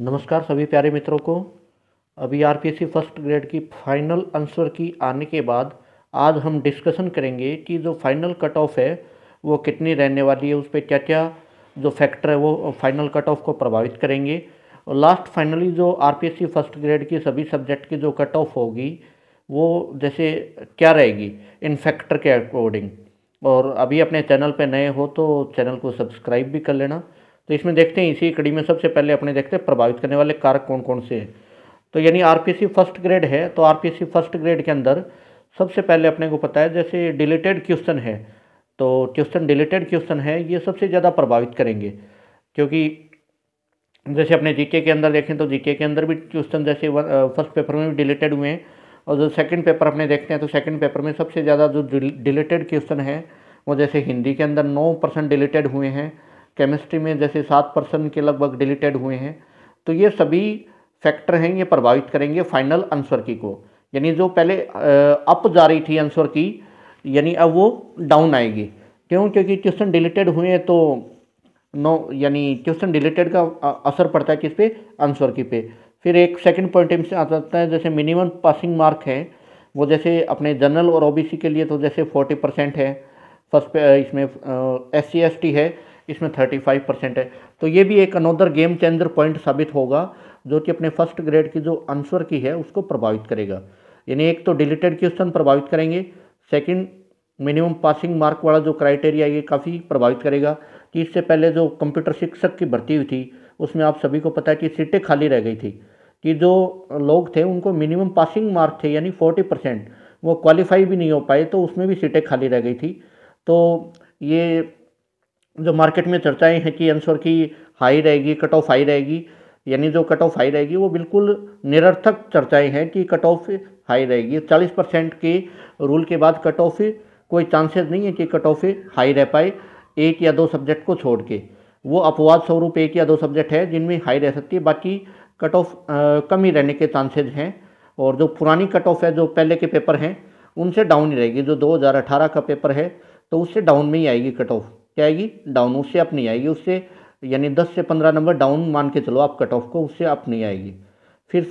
नमस्कार सभी प्यारे मित्रों को। अभी आरपीएससी फर्स्ट ग्रेड की फाइनल आंसर की आने के बाद आज हम डिस्कशन करेंगे कि जो फाइनल कट ऑफ है वो कितनी रहने वाली है, उस पर क्या क्या जो फैक्टर है वो फाइनल कट ऑफ को प्रभावित करेंगे। और लास्ट फाइनली जो आरपीएससी फर्स्ट ग्रेड की सभी सब्जेक्ट की जो कट ऑफ होगी वो जैसे क्या रहेगी इन फैक्टर के अकॉर्डिंग। और अभी अपने चैनल पे नए हो तो चैनल को सब्सक्राइब भी कर लेना। तो इसमें देखते हैं, इसी कड़ी में सबसे पहले अपने देखते हैं प्रभावित करने वाले कारक कौन कौन से हैं। तो यानी आरपीएससी फर्स्ट ग्रेड है तो आरपीएससी फर्स्ट ग्रेड के अंदर सबसे पहले अपने को पता है जैसे डिलीटेड क्वेश्चन है, तो क्वेश्चन डिलीटेड क्वेश्चन है ये सबसे ज़्यादा प्रभावित करेंगे। क्योंकि जैसे अपने जीके के अंदर देखें तो जीके के अंदर भी क्वेश्चन जैसे फर्स्ट पेपर में भी डिलीटेड हुए हैं, और जो सेकंड पेपर अपने देखते हैं तो सेकंड पेपर में सबसे ज़्यादा जो डिलीटेड क्वेश्चन है वो जैसे हिंदी के अंदर 9% डिलीटेड हुए हैं, केमिस्ट्री में जैसे 7% के लगभग डिलीटेड हुए हैं। तो ये सभी फैक्टर हैं, ये प्रभावित करेंगे फाइनल आंसर की को। यानी जो पहले अप जा रही थी आंसर की, यानी अब वो डाउन आएगी। क्यों? क्योंकि क्वेश्चन डिलीटेड हुए हैं तो नो यानी क्वेश्चन डिलीटेड का असर पड़ता है किस पे? आंसर की पे। फिर एक सेकंड पॉइंट से आता है जैसे मिनिमम पासिंग मार्क है वो जैसे अपने जनरल और ओबीसी के लिए तो जैसे 40% है, फर्स्ट पे इसमें SC ST है इसमें 35% है। तो ये भी एक अनोदर गेम चेंजर पॉइंट साबित होगा जो कि अपने फर्स्ट ग्रेड की जो आंसर की है उसको प्रभावित करेगा। यानी एक तो डिलीटेड क्वेश्चन प्रभावित करेंगे, सेकंड मिनिमम पासिंग मार्क वाला जो क्राइटेरिया ये काफ़ी प्रभावित करेगा। कि इससे पहले जो कंप्यूटर शिक्षक की भर्ती हुई थी उसमें आप सभी को पता है कि सीटें खाली रह गई थी, कि जो लोग थे उनको मिनिमम पासिंग मार्क थे यानी 40%, वो क्वालिफाई भी नहीं हो पाए तो उसमें भी सीटें खाली रह गई थी। तो ये जो मार्केट में चर्चाएं हैं कि आंसर की हाई रहेगी, कट ऑफ हाई रहेगी, यानी जो कट ऑफ हाई रहेगी वो बिल्कुल निरर्थक चर्चाएं हैं कि कट ऑफ हाई रहेगी। 40% के रूल के बाद कट ऑफ कोई चांसेस नहीं है कि कट ऑफ हाई रह पाए एक या दो सब्जेक्ट को छोड़ के। वो अपवाद स्वरूप एक या दो सब्जेक्ट है जिनमें हाई रह सकती है, बाकी कट ऑफ कम ही रहने के चांसेज हैं। और जो पुरानी कट ऑफ है जो पहले के पेपर हैं उनसे डाउन ही रहेगी। जो 2018 का पेपर है तो उससे डाउन में ही आएगी कट ऑफ। क्या आएगी? डाउन, उससे अप नहीं आएगी। उससे यानी 10 से 15 नंबर डाउन मान के चलो आप कट ऑफ को, उससे अप नहीं आएगी। फिर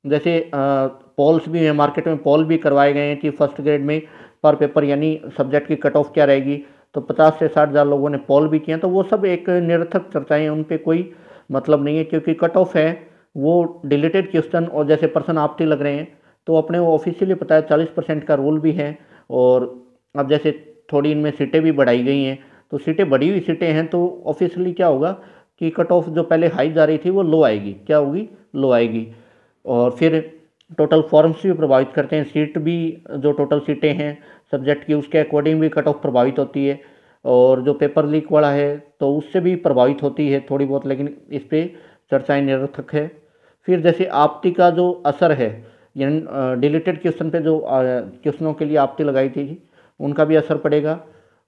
जैसे पोल्स भी हैं, मार्केट में पोल भी करवाए गए हैं कि फर्स्ट ग्रेड में पर पेपर यानी सब्जेक्ट की कट ऑफ क्या रहेगी। तो 50 से 60 हज़ार लोगों ने पोल भी किए हैं। तो वो सब एक निरर्थक चर्चाएँ हैं, उन पर कोई मतलब नहीं है, क्योंकि कट ऑफ है वो डिलीटेड क्वेश्चन और जैसे पर्सन आपके लग रहे हैं तो अपने वो ऑफिशियली पता है 40% का रूल भी है। और अब जैसे थोड़ी इनमें सीटें भी बढ़ाई गई हैं, तो सीटें बढ़ी हुई सीटें हैं तो ऑफिशियली क्या होगा कि कट ऑफ जो पहले हाई जा रही थी वो लो आएगी। क्या होगी? लो आएगी। और फिर टोटल फॉर्म्स भी प्रभावित करते हैं, सीट भी जो टोटल सीटें हैं सब्जेक्ट की उसके अकॉर्डिंग भी कट ऑफ प्रभावित होती है। और जो पेपर लीक वाला है तो उससे भी प्रभावित होती है थोड़ी बहुत, लेकिन इस पर चर्चाएँ निरर्थक है। फिर जैसे आपत्ति का जो असर है, यानी डिलीटेड क्वेश्चन पे जो क्वेश्चनों के लिए आपत्ति लगाई थी उनका भी असर पड़ेगा।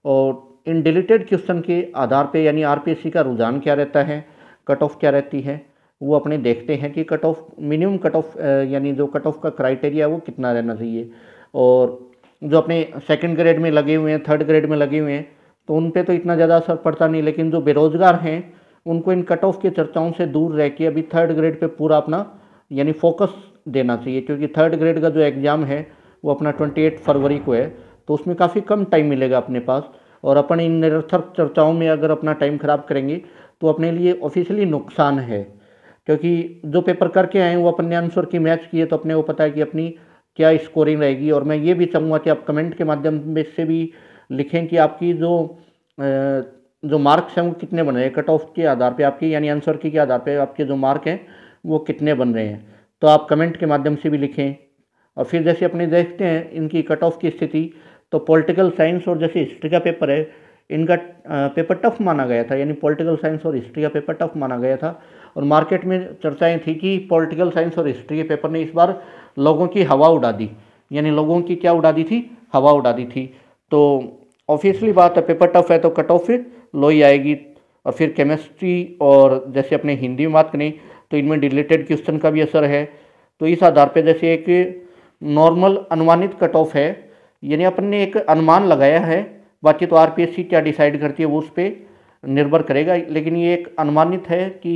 और इन डिलीटेड क्वेश्चन के आधार पे यानी आरपीएससी का रुझान क्या रहता है, कट ऑफ क्या रहती है, वो अपने देखते हैं कि cut off minimum cut off यानी जो कट ऑफ का क्राइटेरिया वो कितना रहना चाहिए। और जो अपने सेकंड ग्रेड में लगे हुए हैं, थर्ड ग्रेड में लगे हुए हैं तो उन पे तो इतना ज़्यादा असर पड़ता नहीं, लेकिन जो बेरोजगार हैं उनको इन कट ऑफ की चर्चाओं से दूर रह के अभी थर्ड ग्रेड पे पूरा अपना यानी फोकस देना चाहिए। क्योंकि थर्ड ग्रेड का जो एग्ज़ाम है वो अपना 28 फरवरी को है, तो उसमें काफ़ी कम टाइम मिलेगा अपने पास। और अपन इन निरर्थक चर्चाओं में अगर अपना टाइम ख़राब करेंगे तो अपने लिए ऑफिशियली नुकसान है। क्योंकि जो पेपर करके आए हैं वो अपन ने आंसर की मैच किए तो अपने को पता है कि अपनी क्या स्कोरिंग रहेगी। और मैं ये भी चाहूँगा कि आप कमेंट के माध्यम से भी लिखें कि आपकी जो मार्क्स हैं वो कितने बन रहे हैं, कट ऑफ के आधार पे आपकी यानी आंसर की के आधार पे आपके जो मार्क हैं वो कितने बन रहे हैं। तो आप कमेंट के माध्यम से भी लिखें। और फिर जैसे अपने देखते हैं इनकी कट ऑफ की स्थिति, तो पॉलिटिकल साइंस और जैसे हिस्ट्री का पेपर है इनका पेपर टफ माना गया था, यानी पॉलिटिकल साइंस और हिस्ट्री का पेपर टफ माना गया था। और मार्केट में चर्चाएं थी कि पॉलिटिकल साइंस और हिस्ट्री के पेपर ने इस बार लोगों की हवा उड़ा दी, यानी लोगों की क्या उड़ा दी थी? हवा उड़ा दी थी। तो ऑब्वियसली बात है, पेपर टफ है तो कट ऑफ लो ही आएगी। और फिर केमिस्ट्री और जैसे अपने हिंदी में बात करें तो इनमें डिलीटेड क्वेश्चन का भी असर है। तो इस आधार पे जैसे एक नॉर्मल अनुमानित कट ऑफ है, यानी अपन ने एक अनुमान लगाया है, बाकी तो आरपीएससी क्या डिसाइड करती है वो उस पर निर्भर करेगा। लेकिन ये एक अनुमानित है कि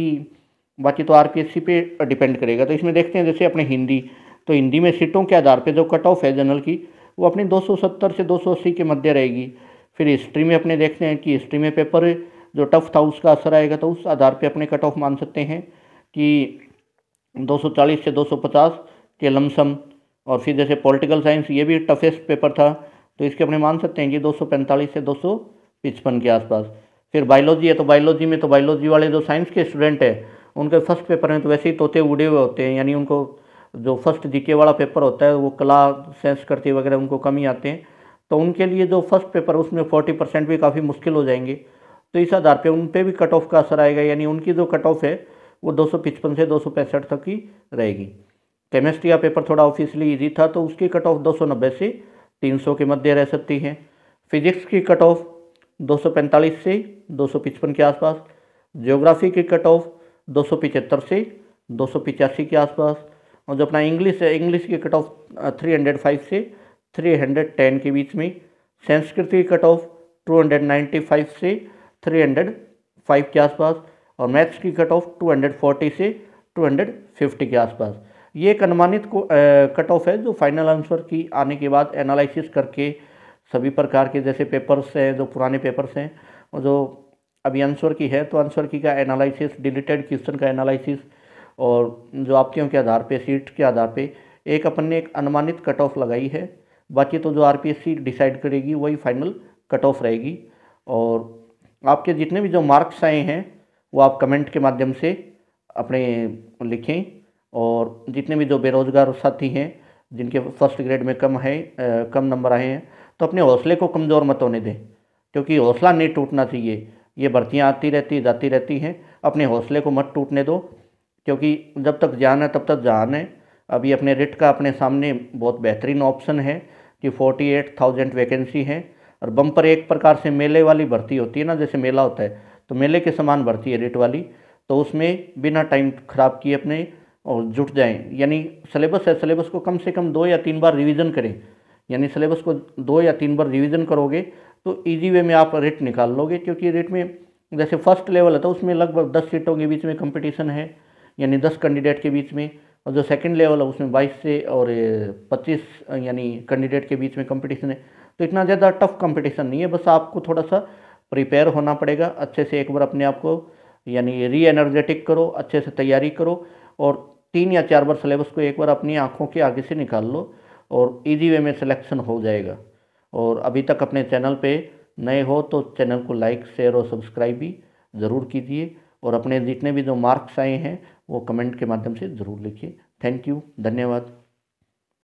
बाकी तो आरपीएससी पे डिपेंड करेगा। तो इसमें देखते हैं जैसे अपने हिंदी, तो हिंदी में सीटों के आधार पे जो कट ऑफ है जनरल की वो अपनी 270 से 280 के मध्य रहेगी। फिर हिस्ट्री में अपने देखते हैं कि हिस्ट्री में पेपर जो टफ था उसका असर आएगा, तो उस आधार पे अपने कट ऑफ मान सकते हैं कि 240 से 250 के लमसम। और फिर जैसे पॉलिटिकल साइंस ये भी टफेस्ट पेपर था, तो इसके अपने मान सकते हैं कि 245 से 255 के आसपास। फिर बायोलॉजी है, तो बायोलॉजी में तो बायोलॉजी वाले जो साइंस के स्टूडेंट हैं उनके फर्स्ट पेपर में तो वैसे ही तोते उड़े हुए होते हैं, यानी उनको जो फर्स्ट जीके वाला पेपर होता है वो कला सेंस करती वगैरह उनको कम ही आते हैं, तो उनके लिए जो फर्स्ट पेपर उसमें 40% भी काफ़ी मुश्किल हो जाएंगे। तो इस आधार पे उन पे भी कट ऑफ का असर आएगा, यानी उनकी जो कट ऑफ है वो 255 से 265 तक ही रहेगी। केमिस्ट्री का पेपर थोड़ा ऑफिशियली ईजी था, तो उसकी कट ऑफ 290 से 300 के मध्य रह सकती है। फिजिक्स की कट ऑफ 245 से 255 के आसपास। ज्योग्राफी की कट ऑफ 275 से 285 के आसपास। और जो अपना इंग्लिश है, इंग्लिश की कट ऑफ 305 से 310 के बीच में। संस्कृत की कट ऑफ 295 से 305 के आसपास। और मैथ्स की कट ऑफ 240 से 250 के आसपास। ये एक अनुमानित कट ऑफ है जो फाइनल आंसर की आने के बाद एनालिसिस करके सभी प्रकार के जैसे पेपर्स हैं, जो पुराने पेपर्स हैं और जो अभी आंसर की है, तो आंसर की का एनालिसिस, डिलीटेड क्वेश्चन का एनालिसिस और जो आपतियों के आधार पे, सीट के आधार पे एक अपन ने एक अनुमानित कट ऑफ लगाई है। बाकी तो जो आरपीएससी डिसाइड करेगी वही फाइनल कट ऑफ रहेगी। और आपके जितने भी जो मार्क्स आए हैं वो आप कमेंट के माध्यम से अपने लिखें। और जितने भी जो बेरोजगार साथी हैं जिनके फर्स्ट ग्रेड में कम नंबर आए हैं, तो अपने हौसले को कमज़ोर मत होने दें, क्योंकि हौसला नहीं टूटना चाहिए। ये भर्तियाँ आती रहती जाती रहती हैं, अपने हौसले को मत टूटने दो, क्योंकि जब तक जान है तब तक जहान है। अभी अपने रिट का अपने सामने बहुत बेहतरीन ऑप्शन है कि 48,000 वैकेंसी है। और बम्पर एक प्रकार से मेले वाली भर्ती होती है ना, जैसे मेला होता है तो मेले के समान भर्ती है रिट वाली। तो उसमें बिना टाइम ख़राब किए अपने और जुट जाएं, यानी सिलेबस है, सिलेबस को कम से कम 2 या 3 बार रिवीजन करें। यानी सिलेबस को 2 या 3 बार रिवीजन करोगे तो इजी वे में आप रिट निकाल लोगे, क्योंकि रिट में जैसे फर्स्ट लेवल है तो उसमें लगभग 10 सीटों के बीच में कंपटीशन है, यानी 10 कैंडिडेट के बीच में। और जो सेकंड लेवल है उसमें 22 से और 25 यानी कैंडिडेट के बीच में कंपटीशन है। तो इतना ज़्यादा टफ कंपटीशन नहीं है, बस आपको थोड़ा सा प्रिपेयर होना पड़ेगा अच्छे से। एक बार अपने आप को यानी री एनर्जेटिक करो, अच्छे से तैयारी करो और 3 या 4 बार सिलेबस को एक बार अपनी आँखों के आगे से निकाल लो और इजी वे में सिलेक्शन हो जाएगा। और अभी तक अपने चैनल पे नए हो तो चैनल को लाइक, शेयर और सब्सक्राइब भी ज़रूर कीजिए। और अपने जितने भी जो मार्क्स आए हैं वो कमेंट के माध्यम से ज़रूर लिखिए। थैंक यू, धन्यवाद।